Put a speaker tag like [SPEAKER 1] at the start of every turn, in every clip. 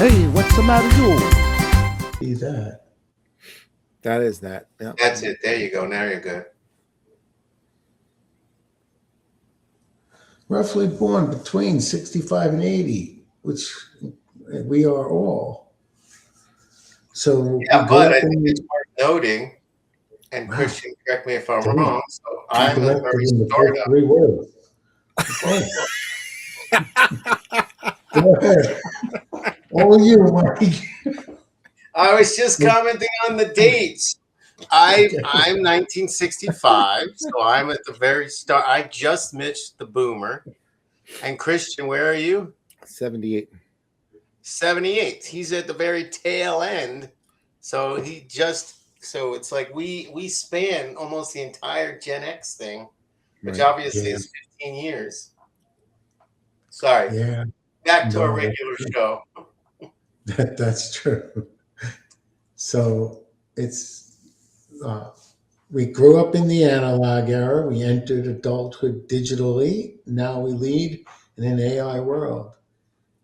[SPEAKER 1] Hey, what's the matter, you?
[SPEAKER 2] See that.
[SPEAKER 1] That is that. Yeah.
[SPEAKER 3] That's it. There you go. Now you're good.
[SPEAKER 2] Roughly born between 65 and 80, which we are all. So
[SPEAKER 3] Yeah,
[SPEAKER 2] we grew
[SPEAKER 3] but
[SPEAKER 2] up
[SPEAKER 3] I think
[SPEAKER 2] in,
[SPEAKER 3] it's worth noting, and
[SPEAKER 2] wow,
[SPEAKER 3] Christian, correct me if I'm
[SPEAKER 2] damn,
[SPEAKER 3] wrong. So
[SPEAKER 2] you
[SPEAKER 3] I'm the
[SPEAKER 2] corrected
[SPEAKER 3] very
[SPEAKER 2] in the
[SPEAKER 3] start
[SPEAKER 2] first
[SPEAKER 3] of.
[SPEAKER 2] 3 words. Okay, go ahead. All you, Mike.
[SPEAKER 3] I was just commenting on the dates. I
[SPEAKER 2] Okay.
[SPEAKER 3] I'm 1965, so I'm at the very start. I just missed the boomer. And Christian, where are you?
[SPEAKER 1] 78.
[SPEAKER 3] 78. He's at the very tail end. So so it's like we span almost the entire Gen X thing, which
[SPEAKER 1] Right.
[SPEAKER 3] obviously
[SPEAKER 2] Yeah,
[SPEAKER 3] is 15 years. Sorry.
[SPEAKER 2] yeah,
[SPEAKER 3] Back to our
[SPEAKER 2] no,
[SPEAKER 3] regular show.
[SPEAKER 2] that's true. So it's, uh, we grew up in the analog era. We entered adulthood digitally. Now we lead in an AI world.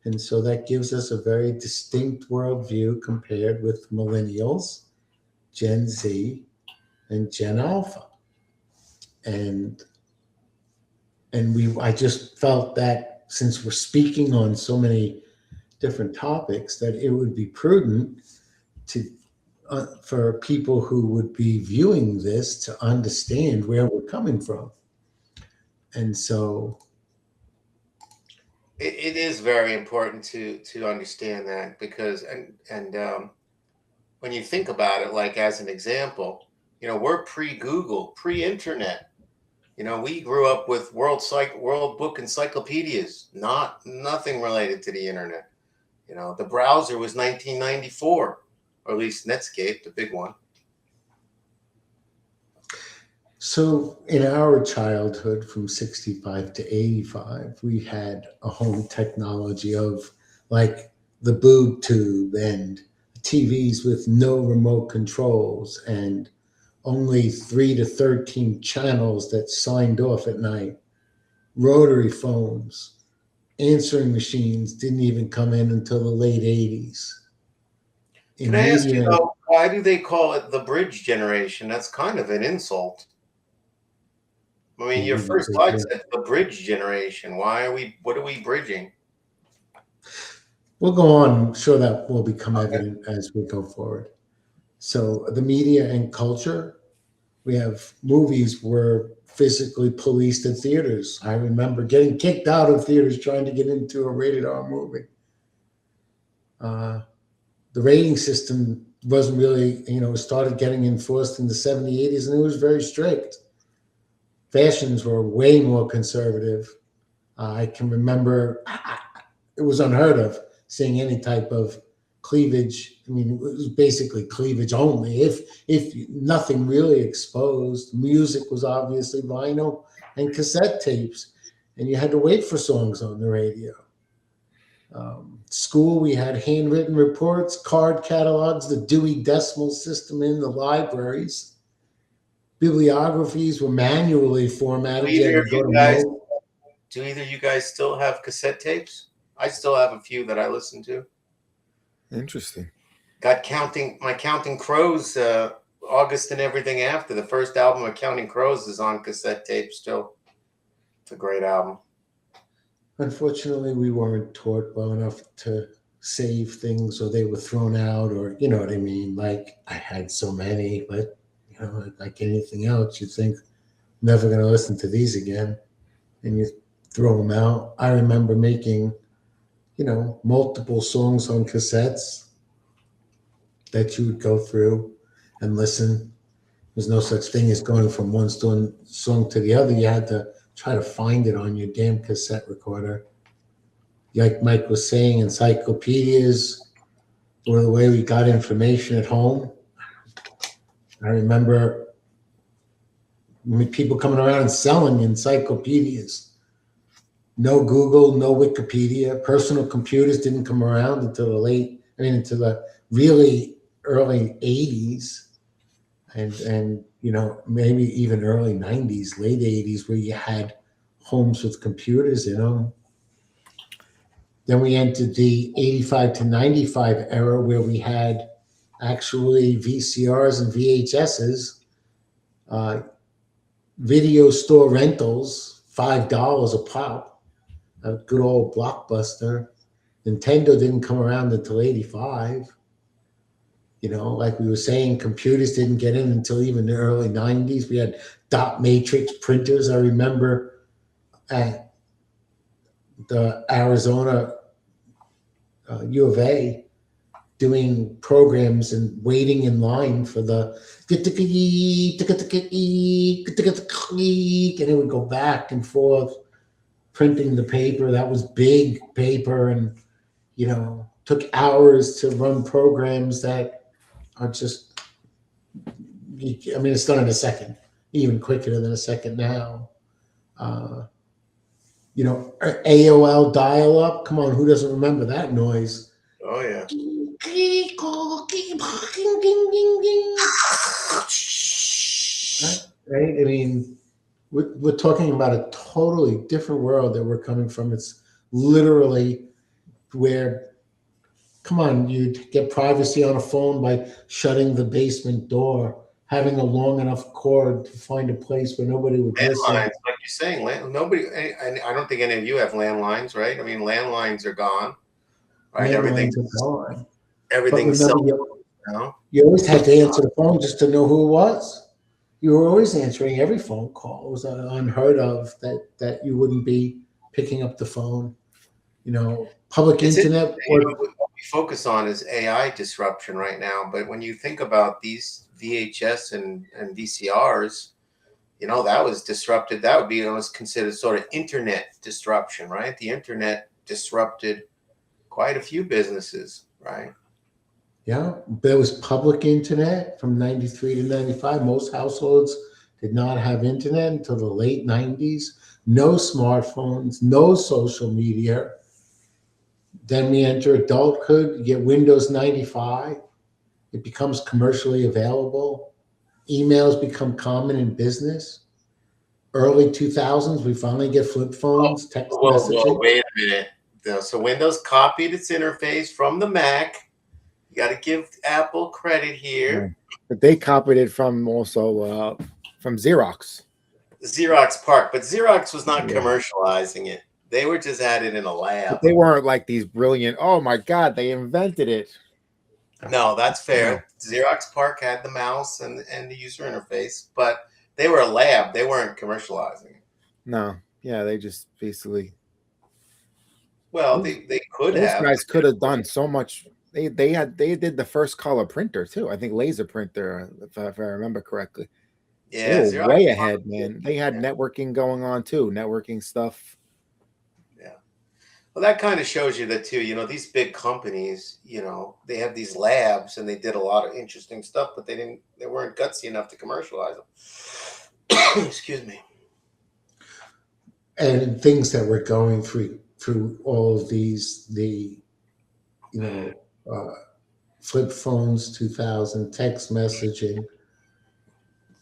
[SPEAKER 2] And so that gives us a very distinct worldview compared with millennials, Gen Z, and Gen Alpha. And I just felt that since we're speaking on so many different topics, that it would be prudent to for people who would be viewing this to understand where we're coming from. And so,
[SPEAKER 3] It is very important to understand that because when you think about it, like as an example, we're pre-Google, pre-internet. We grew up with World Book encyclopedias, nothing related to the internet. The browser was 1994, or at least Netscape, the big one.
[SPEAKER 2] so in our childhood from 65 to 85, we had a home technology of like the boob tube and TVs with no remote controls and only 3 to 13 channels that signed off at night, rotary phones, answering machines didn't even come in until the late 80s.
[SPEAKER 3] Can
[SPEAKER 2] In
[SPEAKER 3] I ask you
[SPEAKER 2] media,
[SPEAKER 3] though, why do they call it the bridge generation? That's kind of an insult. I mean, your
[SPEAKER 2] maybe
[SPEAKER 3] first
[SPEAKER 2] because
[SPEAKER 3] slide said the bridge generation. What are we bridging?
[SPEAKER 2] we'll go on. I'm sure that will become
[SPEAKER 3] Okay.
[SPEAKER 2] evident as we go forward. So, the media and culture, we have movies were physically policed at theaters. I remember getting kicked out of theaters trying to get into a rated R movie. Uh, the rating system wasn't really, started getting enforced in the 70s, 80s, and it was very strict. Fashions were way more conservative. I can remember it was unheard of seeing any type of cleavage. I mean, it was basically cleavage only. If nothing really exposed, music was obviously vinyl and cassette tapes, and you had to wait for songs on the radio. School, we had handwritten reports, card catalogs, the Dewey Decimal System in the libraries. Bibliographies were manually
[SPEAKER 3] Do
[SPEAKER 2] formatted. You had
[SPEAKER 3] either
[SPEAKER 2] to
[SPEAKER 3] of
[SPEAKER 2] go
[SPEAKER 3] you
[SPEAKER 2] to
[SPEAKER 3] guys
[SPEAKER 2] Mo.
[SPEAKER 3] do either of you guys still have cassette tapes? I still have a few that I listen to.
[SPEAKER 1] Interesting.
[SPEAKER 3] Got Counting Crows, August and everything after. The first album of Counting Crows is on cassette tape still. It's a great album.
[SPEAKER 2] Unfortunately, we weren't taught well enough to save things, or they were thrown out, or you know what I mean. Like I had so many, but like anything else, you think never going to listen to these again, and you throw them out. I remember making, multiple songs on cassettes that you would go through and listen. There's no such thing as going from one song to the other. You had to try to find it on your damn cassette recorder. Like Mike was saying, encyclopedias were the way we got information at home. I remember people coming around and selling encyclopedias. No Google, no Wikipedia. Personal computers didn't come around until into the really early 80s and maybe even early 90s, late 80s, where you had homes with computers in them. Then we entered the 85 to 95 era where we had actually VCRs and VHSs, uh, video store rentals, $5 a pop, a good old Blockbuster. Nintendo didn't come around until 85. You know, like we were saying, computers didn't get in until even the early 90s. We had dot matrix printers. I remember at the Arizona U of A doing programs and waiting in line for the and it would go back and forth printing the paper. That was big paper, and you know, took hours to run programs that are just, I mean, it's done in a second, even quicker than a second now. You know, AOL dial up. Come on, who doesn't remember that noise?
[SPEAKER 3] Oh yeah.
[SPEAKER 2] Right? I mean, we're talking about a totally different world that we're coming from. It's literally where, come on, you get privacy on a phone by shutting the basement door, having a long enough cord to find a place where nobody would listen.
[SPEAKER 3] Landlines, like you're saying, nobody. I don't think any of you have landlines, right? I mean, landlines are gone, right?
[SPEAKER 2] Landlines are gone.
[SPEAKER 3] Everything's
[SPEAKER 2] But
[SPEAKER 3] cell
[SPEAKER 2] remember,
[SPEAKER 3] phone now.
[SPEAKER 2] you always had to answer the phone just to know who it was. You were always answering every phone call. It was unheard of that you wouldn't be picking up the phone. You know, public internet.
[SPEAKER 3] You know, what we focus on is AI disruption right now, but when you think about these VHS and VCRs, you know, that was disrupted. That would be almost considered sort of internet disruption, right? The internet disrupted quite a few businesses, right?
[SPEAKER 2] Yeah, there was public internet from 93 to 95. Most households did not have internet until the late 90s. No smartphones, no social media. Then we enter adulthood, you get Windows 95. It becomes commercially available. Emails become common in business. Early 2000s, we finally get flip phones, text messaging.
[SPEAKER 3] Wait a minute. So Windows copied its interface from the Mac. You got to give Apple credit here.
[SPEAKER 1] Right. But they copied it from also from Xerox.
[SPEAKER 3] Xerox PARC, but Xerox was not commercializing it. They were just had it in a lab.
[SPEAKER 1] But they weren't like these brilliant, oh my God, they invented it.
[SPEAKER 3] No, that's fair. Xerox PARC had the mouse and the user interface, but they were a lab. They weren't commercializing it.
[SPEAKER 1] No. Yeah, they just basically.
[SPEAKER 3] Well, they could
[SPEAKER 1] those
[SPEAKER 3] have.
[SPEAKER 1] guys could have done so much. They did the first color printer too. I think laser printer, if I remember correctly.
[SPEAKER 3] Yeah,
[SPEAKER 1] they were way ahead, man. They had networking going on too, networking stuff.
[SPEAKER 3] Yeah. Well, that kind of shows you that too. You know, these big companies, you know, they have these labs and they did a lot of interesting stuff, but they weren't gutsy enough to commercialize them. Excuse me.
[SPEAKER 2] And things that we're going through all of these, flip phones, 2000, text messaging,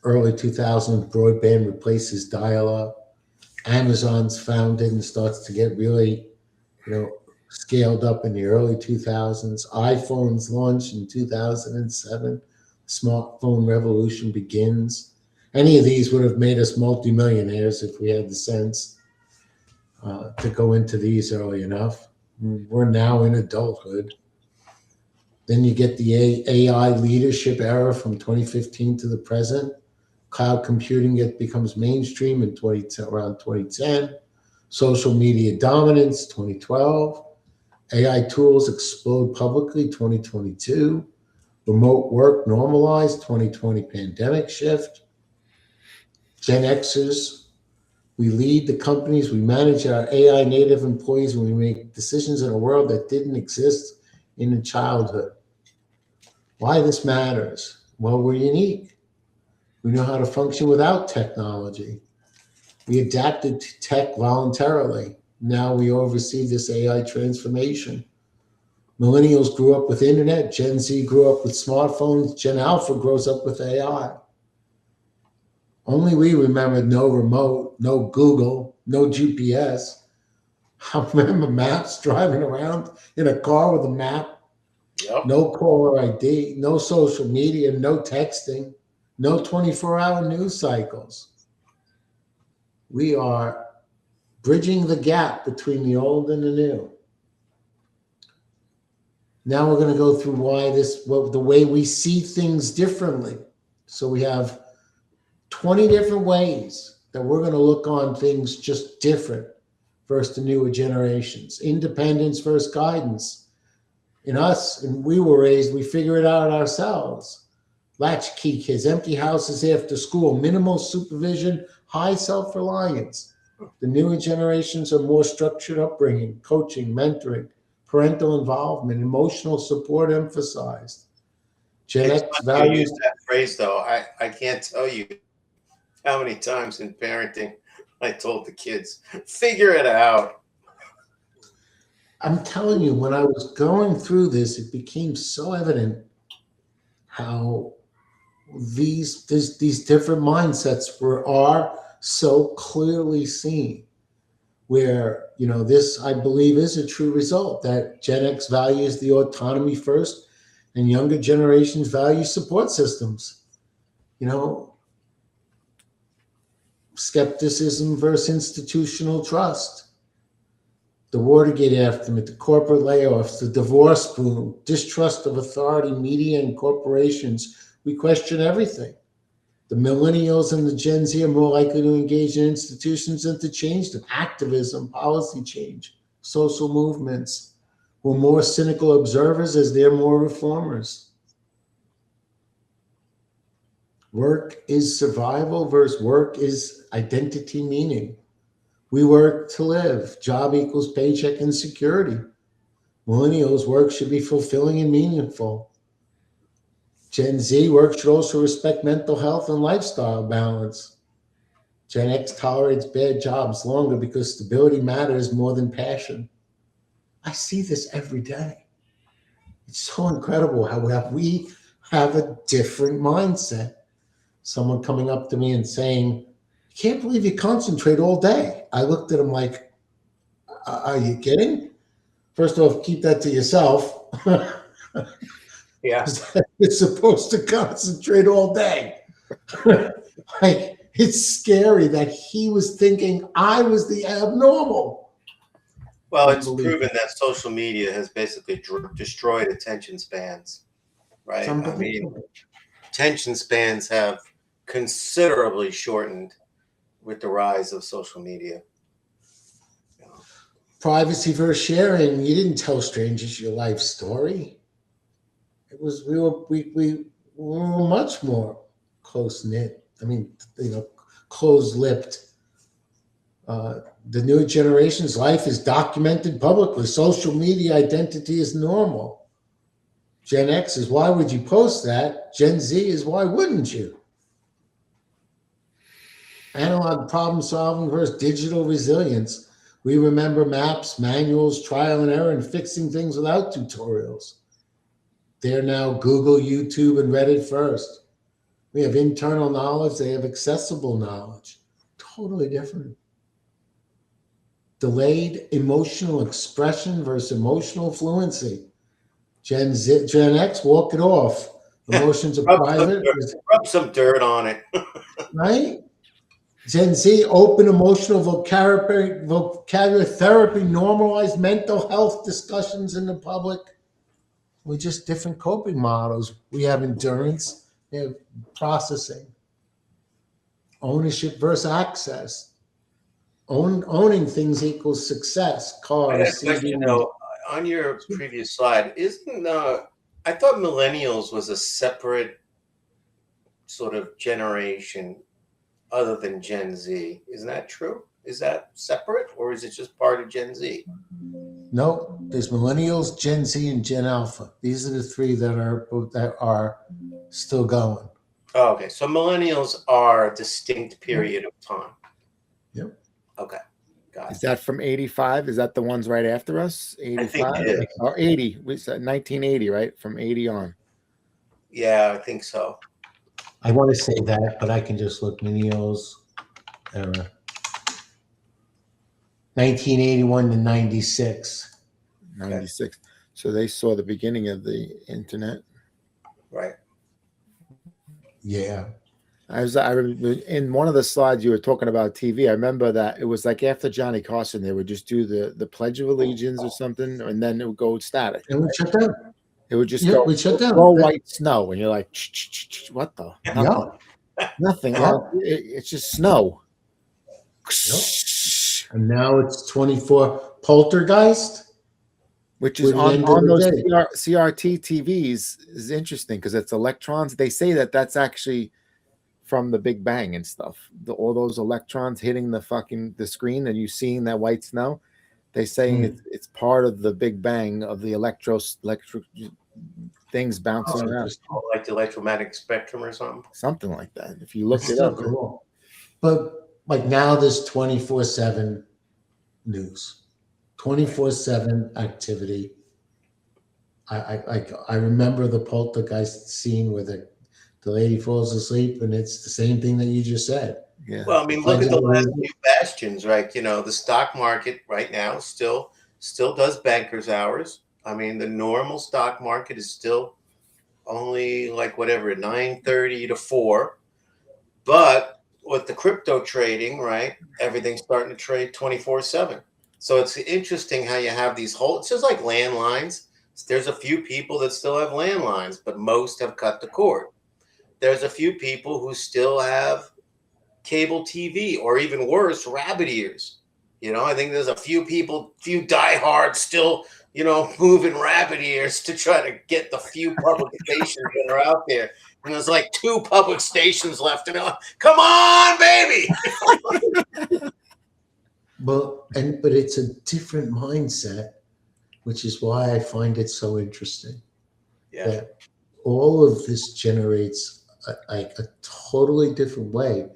[SPEAKER 2] early 2000, broadband replaces dial-up. Amazon's founded and starts to get really, scaled up in the early 2000s. iPhones launched in 2007. Smartphone revolution begins. Any of these would have made us multimillionaires if we had the sense to go into these early enough. We're now in adulthood. Then you get the AI leadership era from 2015 to the present. Cloud computing becomes mainstream in around 2010. Social media dominance, 2012. AI tools explode publicly, 2022. Remote work normalized, 2020 pandemic shift. Gen Xers, we lead the companies, we manage our AI native employees, and we make decisions in a world that didn't exist in childhood. Why this matters? Well, we're unique. We know how to function without technology. We adapted to tech voluntarily. Now we oversee this AI transformation. Millennials grew up with internet. Gen Z grew up with smartphones. Gen Alpha grows up with AI. Only we remember no remote, no Google, no GPS. I remember maps, driving around in a car with a map,
[SPEAKER 3] Yep.
[SPEAKER 2] no caller ID, no social media, no texting, no 24-hour news cycles. We are bridging the gap between the old and the new. Now we're going to go through the way we see things differently. So we have 20 different ways that we're going to look on things just different versus the newer generations. Independence versus guidance. In us, and we were raised, we figure it out ourselves. Latchkey kids, empty houses after school, minimal supervision, high self-reliance. The newer generations are more structured upbringing, coaching, mentoring, parental involvement, emotional support emphasized. Gen
[SPEAKER 3] It's
[SPEAKER 2] X
[SPEAKER 3] funny you use
[SPEAKER 2] values.
[SPEAKER 3] that phrase, though. I can't tell you how many times in parenting I told the kids, figure it out.
[SPEAKER 2] I'm telling you, when I was going through this, it became so evident how these different mindsets are so clearly seen. Where, this, I believe, is a true result that Gen X values the autonomy first and younger generations value support systems. Skepticism versus institutional trust. The Watergate aftermath, the corporate layoffs, the divorce boom, distrust of authority, media, and corporations. We question everything. The millennials and the Gen Z are more likely to engage in institutions than to change them. Activism, policy change, social movements. We're more cynical observers as they're more reformers. Work is survival versus work is identity meaning. We work to live. Job equals paycheck and security. Millennials, work should be fulfilling and meaningful. Gen Z, work should also respect mental health and lifestyle balance. Gen X tolerates bad jobs longer because stability matters more than passion. I see this every day. It's so incredible how we have a different mindset. Someone coming up to me and saying, I can't believe you concentrate all day. I looked at him like, are you kidding? First off, keep that to yourself.
[SPEAKER 3] Yeah.
[SPEAKER 2] You're supposed to concentrate all day. It's scary that he was thinking I was the abnormal.
[SPEAKER 3] Well, it's proven that social media has basically destroyed attention spans, right? I mean, attention spans have considerably shortened with the rise of social media.
[SPEAKER 2] Privacy versus sharing. You didn't tell strangers your life story. It was we were much more close knit. I mean, closed lipped. The new generation's life is documented publicly. Social media identity is normal. Gen X is why would you post that? Gen Z is why wouldn't you? Analog problem solving versus digital resilience. We remember maps, manuals, trial and error, and fixing things without tutorials. They're now Google, YouTube, and Reddit first. We have internal knowledge. They have accessible knowledge. Totally different. Delayed emotional expression versus emotional fluency. Gen X, walk it off. Emotions are private.
[SPEAKER 3] Rub some dirt on it.
[SPEAKER 2] Right? Gen Z, open emotional vocabulary therapy, normalized mental health discussions in the public. We're just different coping models. We have endurance, we have processing, ownership versus access. Owning things equals success. Cars,
[SPEAKER 3] Question, on your previous slide, I thought millennials was a separate sort of generation other than Gen Z. Isn't that true? Is that separate, or is it just part of Gen Z?
[SPEAKER 2] No, there's millennials, Gen Z, and Gen Alpha. These are the three that are still going.
[SPEAKER 3] Oh, okay, so millennials are a distinct period of time.
[SPEAKER 2] Yep.
[SPEAKER 3] Okay, got it.
[SPEAKER 1] Is that from 85? Is that the ones right after us? 85
[SPEAKER 3] I think it is.
[SPEAKER 1] or 80? We said 1980, right? From 80 on.
[SPEAKER 3] Yeah, I think so.
[SPEAKER 2] I want to say that, but I can just look millennials era. 1981 to 96.
[SPEAKER 1] 96. So they saw the beginning of the internet.
[SPEAKER 3] Right.
[SPEAKER 2] Yeah.
[SPEAKER 1] I remember in one of the slides you were talking about TV. I remember that it was like after Johnny Carson, they would just do the Pledge of Allegiance or something, and then it would go static.
[SPEAKER 2] And we shut down.
[SPEAKER 1] It would just
[SPEAKER 2] Yeah,
[SPEAKER 1] go,
[SPEAKER 2] we shut down.
[SPEAKER 1] "Blow white snow," and you're like, "What the?
[SPEAKER 2] Yeah.
[SPEAKER 1] Nothing.
[SPEAKER 2] Yeah.
[SPEAKER 1] It's just snow."
[SPEAKER 2] And now it's 24 poltergeist.
[SPEAKER 1] Which is
[SPEAKER 2] With the end of
[SPEAKER 1] on
[SPEAKER 2] the
[SPEAKER 1] those
[SPEAKER 2] day.
[SPEAKER 1] CRT TVs is interesting because it's electrons. They say that that's actually from the Big Bang and stuff. All those electrons hitting the screen and you seeing that white snow. They saying it's part of the Big Bang of the electric things bouncing around.
[SPEAKER 2] Just
[SPEAKER 3] Like the electromagnetic spectrum or
[SPEAKER 1] Something like that. If you look
[SPEAKER 2] it's
[SPEAKER 1] it
[SPEAKER 2] still
[SPEAKER 1] up.
[SPEAKER 2] cool. But like now there's 24/7 news, 24/7 activity. I remember the poltergeist scene where the lady falls asleep, and it's the same thing that you just said.
[SPEAKER 1] Yeah.
[SPEAKER 3] Well, I mean, look at the last few bastions, right? You know, the stock market right now still does bankers hours. I mean, the normal stock market is still only like whatever 9:30 to 4. But with the crypto trading, right, everything's starting to trade 24/7. So it's interesting how you have these whole, it's just like landlines. There's a few people that still have landlines, but most have cut the cord. There's a few people who still have cable TV, or even worse, rabbit ears. You know, I think there's a few diehards still, moving rabbit ears to try to get the few public stations that are out there. And there's like 2 public stations left, and they're like, come on, baby.
[SPEAKER 2] But it's a different mindset, which is why I find it so interesting.
[SPEAKER 3] Yeah.
[SPEAKER 2] That all of this generates a totally different way,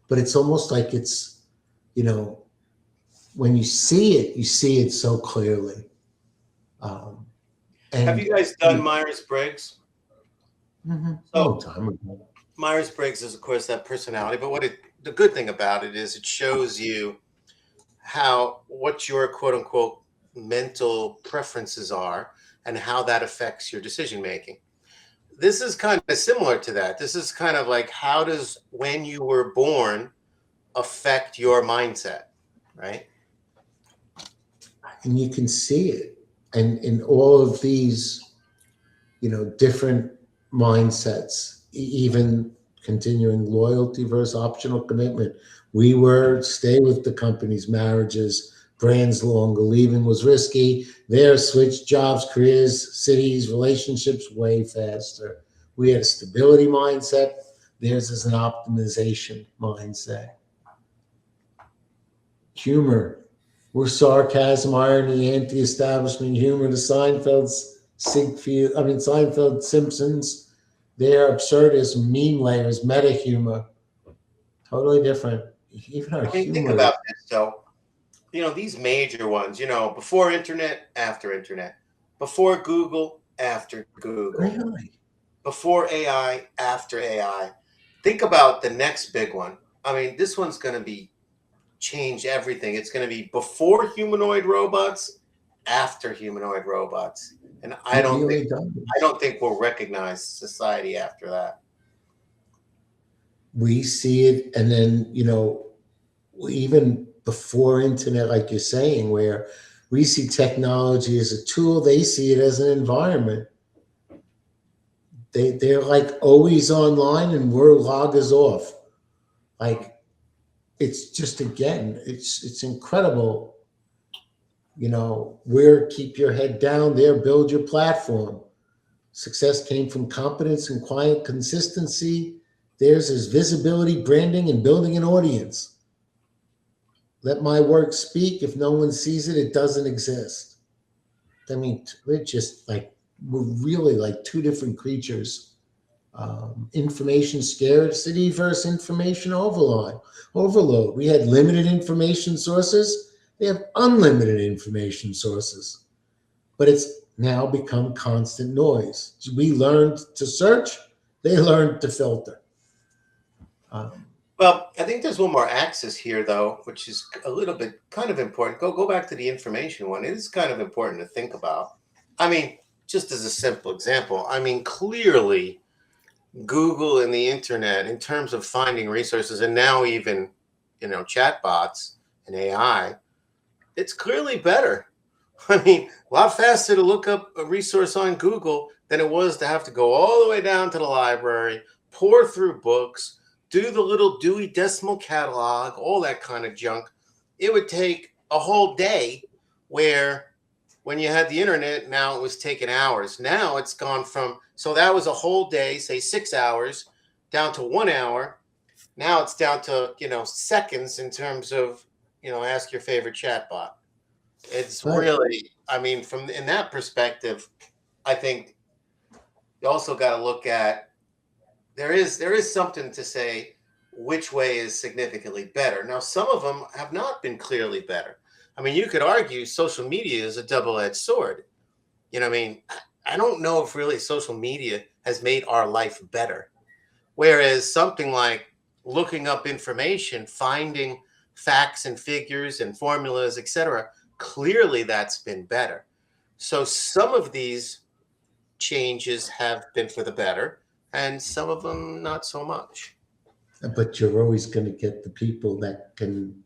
[SPEAKER 2] but it's almost like it's, when you see it so clearly. And
[SPEAKER 3] have you guys done Myers-Briggs?
[SPEAKER 2] Long time ago.
[SPEAKER 3] Myers-Briggs is, of course, that personality, but the good thing about it is it shows you what your quote unquote mental preferences are and how that affects your decision making. This is kind of similar to that. This is kind of like, how does when you were born affect your mindset, right?
[SPEAKER 2] And you can see it, and in all of these, different mindsets, even continuing loyalty versus optional commitment. We were stay with the company's marriages, brands longer, leaving was risky. There, switch jobs, careers, cities, relationships way faster. We had a stability mindset. Theirs is an optimization mindset. Humor. We're sarcasm, irony, anti-establishment humor. The Seinfeld, Simpsons. They're absurdism, meme layers, meta humor. Totally different. Even our humor.
[SPEAKER 3] Think about this. So, these major ones, before internet, after internet, before Google, after Google,
[SPEAKER 2] Really?
[SPEAKER 3] before AI, after AI. Think about the next big one. I mean, this one's going to change everything. It's going to be before humanoid robots, after humanoid robots. And I don't think we'll recognize society after that.
[SPEAKER 2] We see it, and then, even before internet, like you're saying, where we see technology as a tool, they see it as an environment. They're like always online, and we're loggers off. Like, it's just, again, it's incredible. Where keep your head down, there build your platform. Success came from competence and quiet consistency. Theirs is visibility, branding, and building an audience. Let my work speak. If no one sees it, it doesn't exist. I mean, we're really like 2 different creatures. Information scarcity versus information overload. We had limited information sources. They have unlimited information sources, but it's now become constant noise. We learned to search. They learned to filter.
[SPEAKER 3] Well, I think there's one more axis here, though, which is a little bit kind of important. Go back to the information one. It is kind of important to think about. I mean, just as a simple example, I mean, clearly Google and the internet, in terms of finding resources, and now even, chatbots and AI, it's clearly better. I mean, a lot faster to look up a resource on Google than it was to have to go all the way down to the library, pour through books, do the little Dewey Decimal Catalog, all that kind of junk. It would take a whole day, where when you had the internet, now it was taking hours. Now it's gone from, so that was a whole day, say 6 hours, down to 1 hour. Now it's down to, seconds in terms of, ask your favorite chatbot. It's
[SPEAKER 2] Right.
[SPEAKER 3] really, I mean, from in that perspective, I think you also got to look at, there is something to say which way is significantly better. Now, some of them have not been clearly better. I mean, you could argue social media is a double-edged sword. I mean, I don't know if really social media has made our life better. Whereas something like looking up information, finding facts and figures and formulas, etc., clearly that's been better. So some of these changes have been for the better, and some of them not so much.
[SPEAKER 2] But you're always going to get the people that can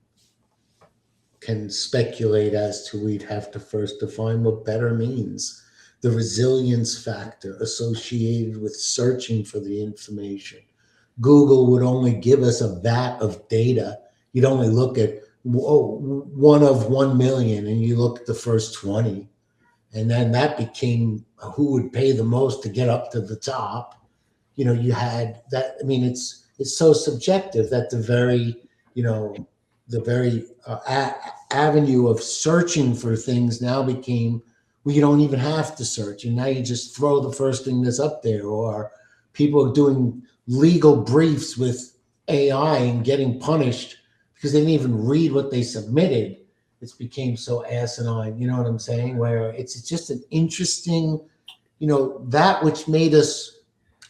[SPEAKER 2] speculate as to, we'd have to first define what better means. The resilience factor associated with searching for the information. Google would only give us a vat of data. You'd only look at 1 of 1 million, and you look at the first 20. And then that became who would pay the most to get up to the top. You had that. I mean, it's so subjective that the very avenue of searching for things now became, well, you don't even have to search, and now you just throw the first thing that's up there. Or people are doing legal briefs with AI and getting punished because they didn't even read what they submitted. It's became so asinine. You know what I'm saying? Where it's just an interesting, that which made us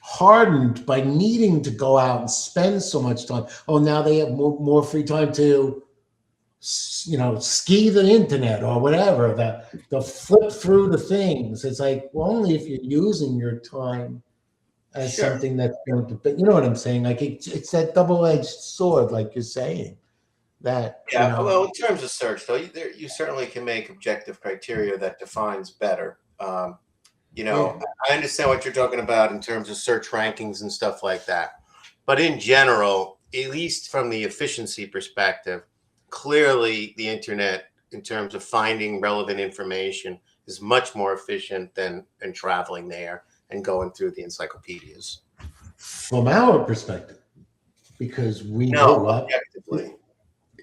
[SPEAKER 2] hardened by needing to go out and spend so much time. Oh, now they have more free time to, ski the internet or whatever, the flip through the things. It's like, well, only if you're using your time as
[SPEAKER 3] Sure.
[SPEAKER 2] something that's going to, but you know what I'm saying? Like it's that double-edged sword, like you're saying. That
[SPEAKER 3] Yeah. Well, in terms of search, though, you certainly can make objective criteria that defines better.
[SPEAKER 2] Yeah.
[SPEAKER 3] I understand what you're talking about in terms of search rankings and stuff like that. But in general, at least from the efficiency perspective, clearly the internet, in terms of finding relevant information, is much more efficient than traveling there and going through the encyclopedias.
[SPEAKER 2] From our perspective, because we
[SPEAKER 3] No,
[SPEAKER 2] grew up.
[SPEAKER 3] objectively.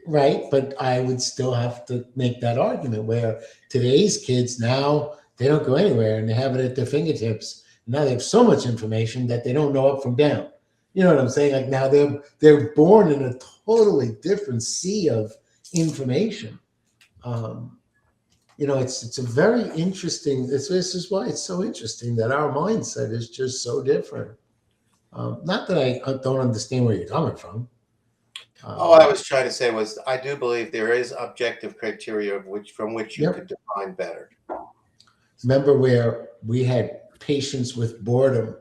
[SPEAKER 2] Right, but I would still have to make that argument where today's kids now, they don't go anywhere and they have it at their fingertips. Now they have so much information that they don't know up from down. You know what I'm saying? Like now they're born in a totally different sea of information. It's a very interesting. This is why it's so interesting that our mindset is just so different. Not that I don't understand where you're coming from.
[SPEAKER 3] All I was trying to say was I do believe there is objective criteria from which you
[SPEAKER 2] Yep.
[SPEAKER 3] could define better.
[SPEAKER 2] Remember where we had patience with boredom?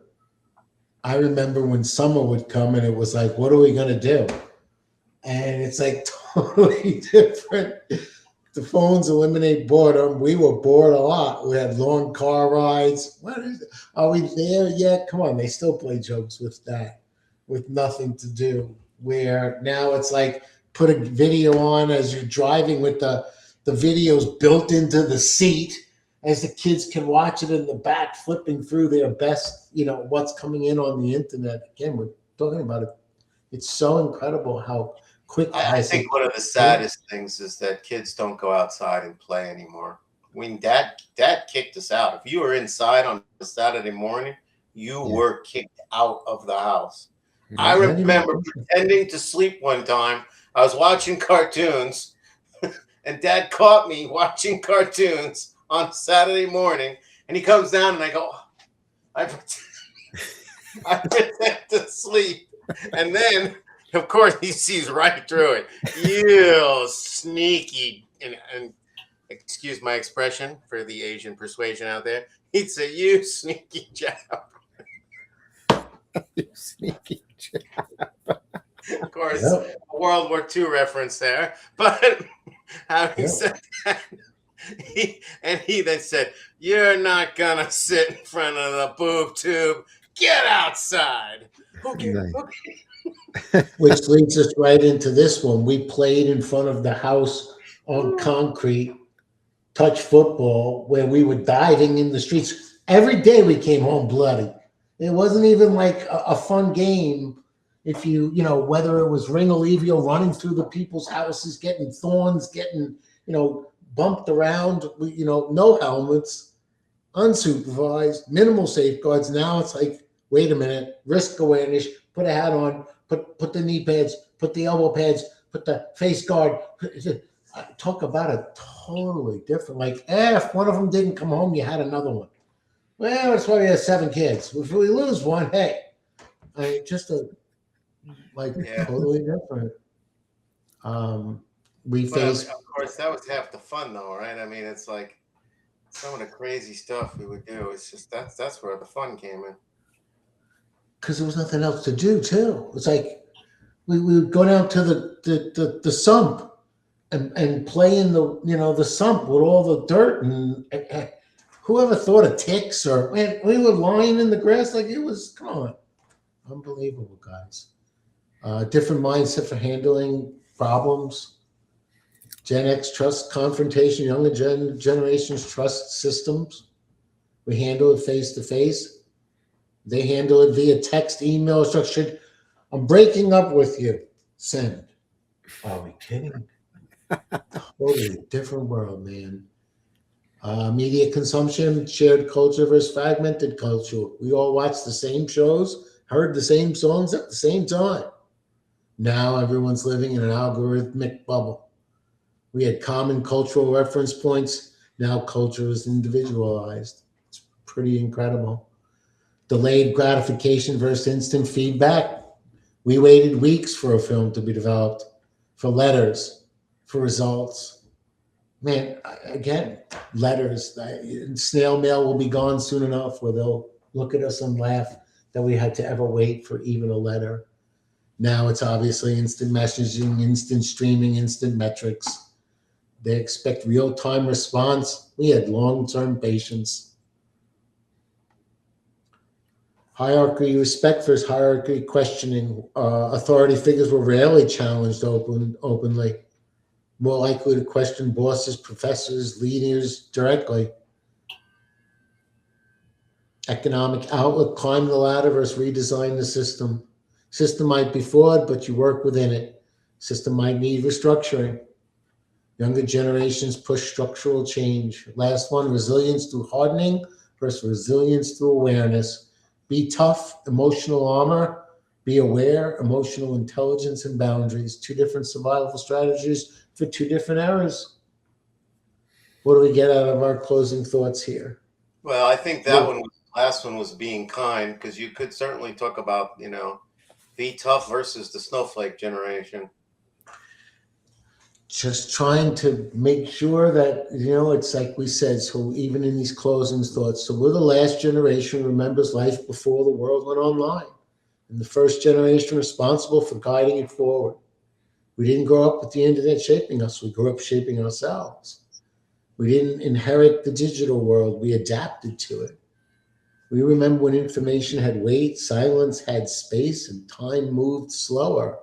[SPEAKER 2] I remember when summer would come and it was like, what are we going to do? And it's like totally different. The phones eliminate boredom. We were bored a lot. We had long car rides. Are we there yet? Come on, they still play jokes with that, with nothing to do. Where now it's like put a video on as you're driving with the videos built into the seat, as the kids can watch it in the back, flipping through their best, what's coming in on the internet. Again, we're talking about it. It's so incredible how quick.
[SPEAKER 3] I think one of the saddest things is that kids don't go outside and play anymore. I mean, Dad kicked us out. If you were inside on a Saturday morning, you were kicked out of the house. I remember pretending to sleep one time. I was watching cartoons, and Dad caught me watching cartoons on Saturday morning, and he comes down, and I go, I pretend to sleep, and then Of course, he sees right through it. You sneaky, and excuse my expression for the Asian persuasion out there. He'd say, "You sneaky Jap."
[SPEAKER 1] You sneaky.
[SPEAKER 3] Of course,
[SPEAKER 2] Yep.
[SPEAKER 3] a World War II reference there. But having
[SPEAKER 2] Yep.
[SPEAKER 3] said that, he then said, "You're not gonna sit in front of the boob tube. Get outside." Okay,
[SPEAKER 1] Nice.
[SPEAKER 3] okay.
[SPEAKER 2] Which leads us right into this one. We played in front of the house on concrete, touch football, where we were diving in the streets. Every day we came home bloody. It wasn't even like a fun game. If whether it was Ring Olivia running through the people's houses, getting thorns, getting, bumped around, no helmets, unsupervised, minimal safeguards. Now it's like, wait a minute, risk awareness, put a hat on, put the knee pads, put the elbow pads, put the face guard. Talk about a totally different, like, if one of them didn't come home, you had another one. Well, that's why we have 7 kids. If we lose one, hey,
[SPEAKER 3] Yeah.
[SPEAKER 2] totally different. We
[SPEAKER 3] But
[SPEAKER 2] faced,
[SPEAKER 3] of course, that was half the fun, though, right? I mean, it's like some of the crazy stuff we would do. It's just that's where the fun came in.
[SPEAKER 2] because there was nothing else to do, too. It's like we would go down to the sump and play in the sump with all the dirt and whoever thought of ticks or, man, we were lying in the grass like it was, come on, unbelievable, guys. Different mindset for handling problems. Gen X trust confrontation. Younger generations trust systems. We handle it face to face. They handle it via text, email, structured. I'm breaking up with you. Send. Are we kidding? Totally different world, man. Media consumption, shared culture versus fragmented culture. We all watched the same shows, heard the same songs at the same time. Now everyone's living in an algorithmic bubble. We had common cultural reference points. Now culture is individualized. It's pretty incredible. Delayed gratification versus instant feedback. We waited weeks for a film to be developed, for letters, for results. Man, again, letters. Snail mail will be gone soon enough where they'll look at us and laugh that we had to ever wait for even a letter. Now it's obviously instant messaging, instant streaming, instant metrics. They expect real-time response. We had long-term patience. Hierarchy, respect versus hierarchy, questioning. Authority figures were rarely challenged openly. More likely to question bosses, professors, leaders directly. Economic outlook, climb the ladder versus redesign the system. System might be flawed, but you work within it. System might need restructuring. Younger generations push structural change. Last one, resilience through hardening versus resilience through awareness. Be tough, emotional armor. Be aware, emotional intelligence and boundaries. 2 different survival strategies for 2 different eras. What do we get out of our closing thoughts here?
[SPEAKER 3] Well, I think that last one was being kind, because you could certainly talk about, be tough versus the snowflake generation.
[SPEAKER 2] Just trying to make sure that, it's like we said, so even in these closing thoughts, so we're the last generation who remembers life before the world went online, and the first generation responsible for guiding it forward. We didn't grow up with the internet shaping us. We grew up shaping ourselves. We didn't inherit the digital world. We adapted to it. We remember when information had weight, silence had space, and time moved slower.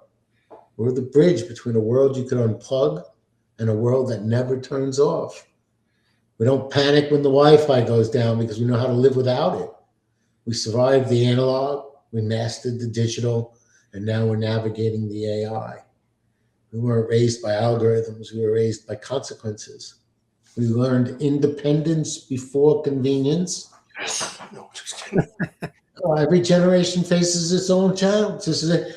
[SPEAKER 2] We're the bridge between a world you could unplug and a world that never turns off. We don't panic when the Wi-Fi goes down because we know how to live without it. We survived the analog, we mastered the digital, and now we're navigating the AI. We weren't raised by algorithms, we were raised by consequences. We learned independence before convenience.
[SPEAKER 3] No, just kidding.
[SPEAKER 2] Every generation faces its own challenge. This is it.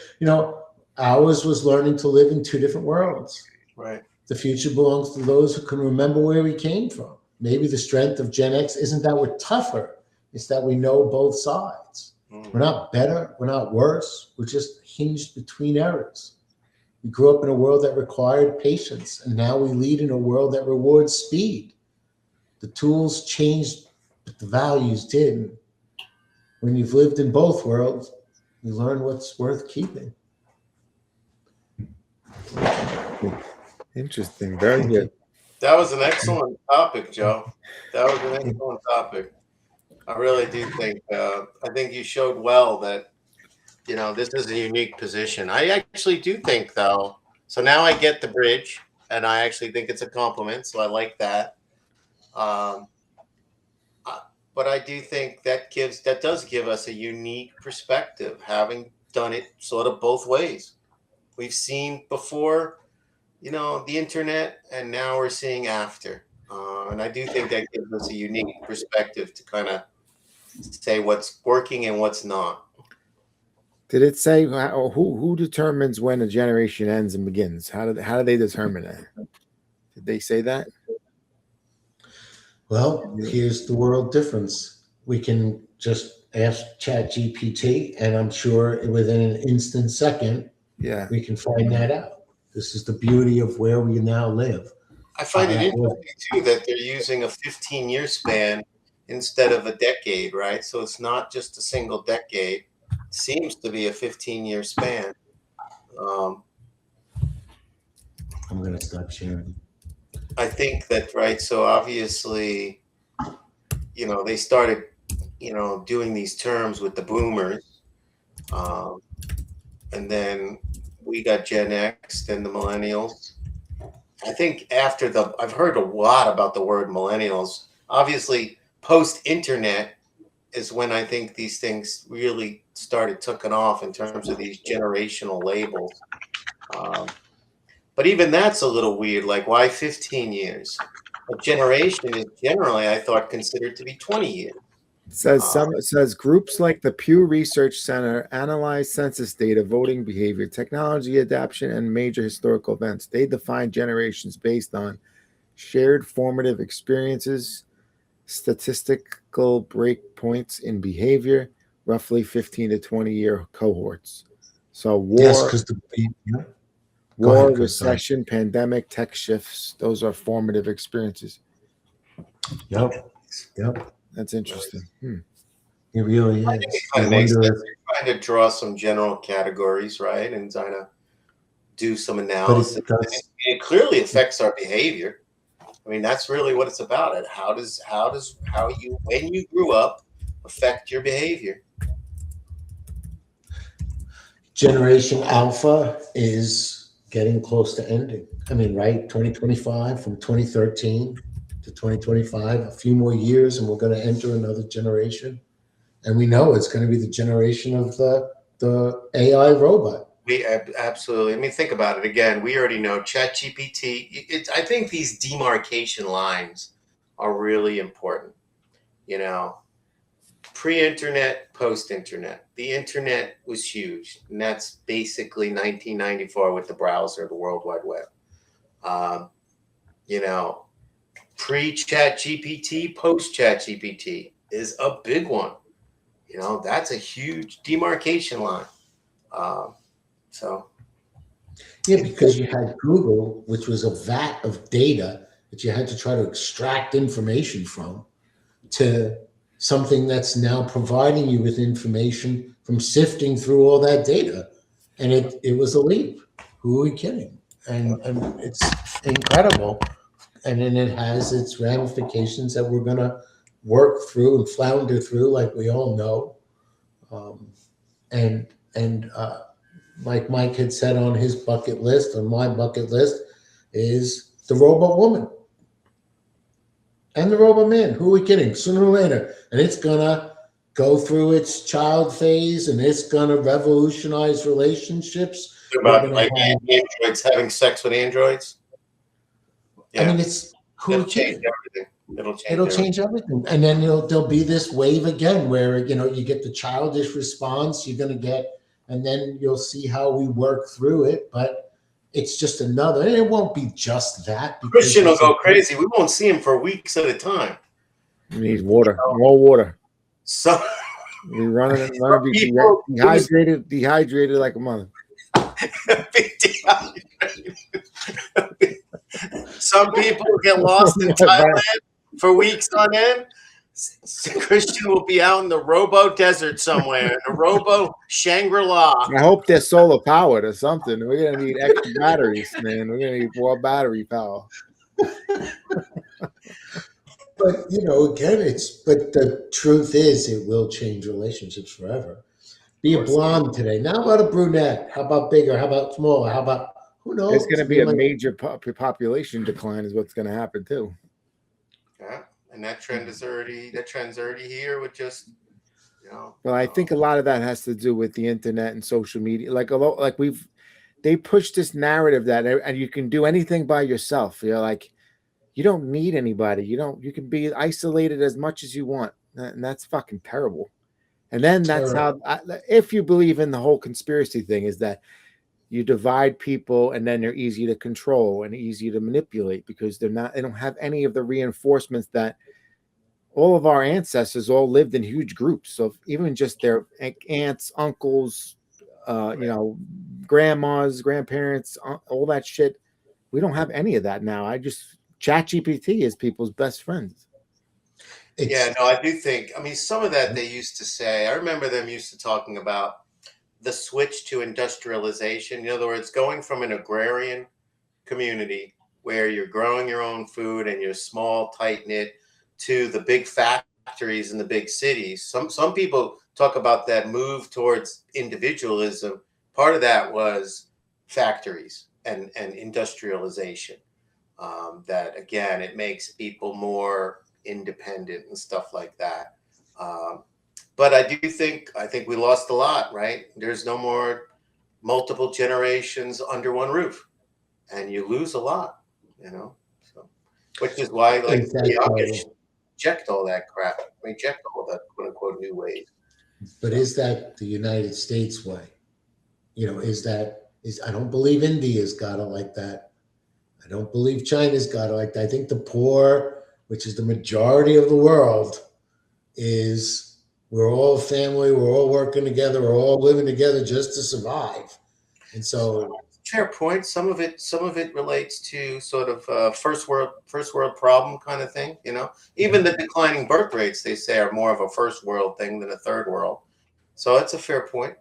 [SPEAKER 2] Ours was learning to live in 2 different worlds.
[SPEAKER 3] Right.
[SPEAKER 2] The future belongs to those who can remember where we came from. Maybe the strength of Gen X isn't that we're tougher, it's that we know both sides. We're not better. We're not worse. We're just hinged between errors. We grew up in a world that required patience, and now we lead in a world that rewards speed. The tools changed, but the values didn't. When you've lived in both worlds, you learn what's worth keeping.
[SPEAKER 1] Interesting. Very good.
[SPEAKER 3] That was an excellent topic, Joe. That was an excellent topic. I really do think. I think you showed well that this is a unique position. I actually do think, though. So now I get the bridge, and I actually think it's a compliment. So I like that. But I do think that does give us a unique perspective, having done it sort of both ways. We've seen before, the internet, and now we're seeing after. And I do think that gives us a unique perspective to kind of say what's working and what's not.
[SPEAKER 1] Did it say who determines when a generation ends and begins? How do they determine that? Did they say that?
[SPEAKER 2] Well, here's the world difference. We can just ask ChatGPT, and I'm sure within an instant second, we can find that out. This is the beauty of where we now live.
[SPEAKER 3] I find it interesting, too, that they're using a 15-year span instead of a decade, right? So it's not just a single decade. It seems to be a 15-year span.
[SPEAKER 2] I'm going to stop sharing.
[SPEAKER 3] I think that, right, so obviously, they started, doing these terms with the boomers. And then we got Gen X, then the millennials. I think I've heard a lot about the word millennials. Obviously, post-internet is when I think these things really started taking off in terms of these generational labels. But even that's a little weird. Like, why 15 years? A generation is generally, I thought, considered to be 20 years.
[SPEAKER 1] It says groups like the Pew Research Center analyze census data, voting behavior, technology adoption, and major historical events. They define generations based on shared formative experiences, statistical breakpoints in behavior, roughly 15 to 20-year cohorts. So war, recession, pandemic, tech shifts, those are formative experiences.
[SPEAKER 2] Yep.
[SPEAKER 1] That's interesting.
[SPEAKER 2] It really is.
[SPEAKER 3] I think it kind of makes sense. You're trying to draw some general categories, right? And trying to do some analysis. It clearly affects our behavior. I mean, that's really what it's about. How when you grew up, affect your behavior?
[SPEAKER 2] Generation Alpha is getting close to ending. I mean, right? 2025, from 2013 to 2025, a few more years, and we're going to enter another generation. And we know it's going to be the generation of the AI robot.
[SPEAKER 3] We absolutely. I mean, think about it again. We already know ChatGPT. I think these demarcation lines are really important. Pre-internet, post-internet. The internet was huge, and that's basically 1994 with the browser, the World Wide Web. Pre-ChatGPT, post-ChatGPT is a big one. That's a huge demarcation line.
[SPEAKER 2] Because you had Google, which was a vat of data that you had to try to extract information from, to something that's now providing you with information from sifting through all that data. And it was a leap. Who are we kidding? And it's incredible. And then it has its ramifications that we're going to work through and flounder through, like we all know. Like Mike had said on his bucket list, on my bucket list, is the robot woman and the robot man. Who are we kidding? Sooner or later. And it's going to go through its child phase, and it's going to revolutionize relationships.
[SPEAKER 3] About like androids having sex with androids?
[SPEAKER 2] Yeah. I mean, it's who
[SPEAKER 3] It'll change everything.
[SPEAKER 2] It'll change everything. And then there'll be this wave again where, you get the childish response you're going to get, and then you'll see how we work through it. But it's just another, and it won't be just that.
[SPEAKER 3] Christian will go crazy. We won't see him for weeks at a time.
[SPEAKER 1] He needs water, more water.
[SPEAKER 3] So
[SPEAKER 1] We learn to be
[SPEAKER 3] People-
[SPEAKER 1] dehydrated like a mother.
[SPEAKER 3] Some people get lost in Thailand for weeks on end. Christian will be out in the Robo Desert somewhere, the Robo Shangri-La.
[SPEAKER 1] I hope they're solar powered or something. We're gonna need extra batteries, man. We're gonna need more battery power.
[SPEAKER 2] But again, but the truth is, it will change relationships forever. Be a blonde today. Now, how about a brunette? How about bigger? How about smaller? How about who knows?
[SPEAKER 1] There's going to be a major population decline, is what's going to happen too.
[SPEAKER 3] Yeah, and that trend's already here with just
[SPEAKER 1] Well, I think a lot of that has to do with the internet and social media. They push this narrative that and you can do anything by yourself. You're like, you don't need anybody. You can be isolated as much as you want, and that's fucking terrible. And then that's how, if you believe in the whole conspiracy thing, is that you divide people and then they're easy to control and easy to manipulate because they don't have any of the reinforcements that all of our ancestors all lived in huge groups. So even just their aunts, uncles, grandmas, grandparents, all that shit, we don't have any of that now. ChatGPT is people's best friends.
[SPEAKER 3] I do think, some of that they used to say, I remember them used to talking about the switch to industrialization. In other words, going from an agrarian community where you're growing your own food and you're small, tight-knit, to the big factories in the big cities. Some people talk about that move towards individualism. Part of that was factories and industrialization. That, again, it makes people more independent and stuff like that. But I think we lost a lot, right? There's no more multiple generations under one roof, and you lose a lot, so which is why the Amish reject all that crap, reject all that quote unquote new ways.
[SPEAKER 2] But is that the United States way? I don't believe India's got it like that. I don't believe China's got it like that. I think the poor, which is the majority of the world, we're all family, we're all working together, we're all living together just to survive. And so
[SPEAKER 3] fair point. Some of it relates to sort of first world problem kind of thing, Even the declining birth rates, they say, are more of a first world thing than a third world. So it's a fair point,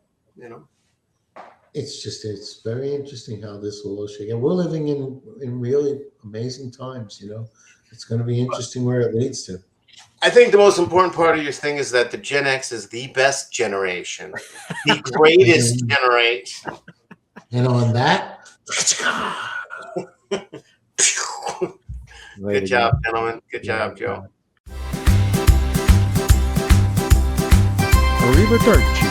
[SPEAKER 2] It's very interesting how this will all shake out. We're living in really amazing times, It's going to be interesting where it leads to.
[SPEAKER 3] I think the most important part of your thing is that the Gen X is the best generation, the greatest generation.
[SPEAKER 2] And on that,
[SPEAKER 3] good job, gentlemen. Good job, Joe.
[SPEAKER 1] Arrivederci.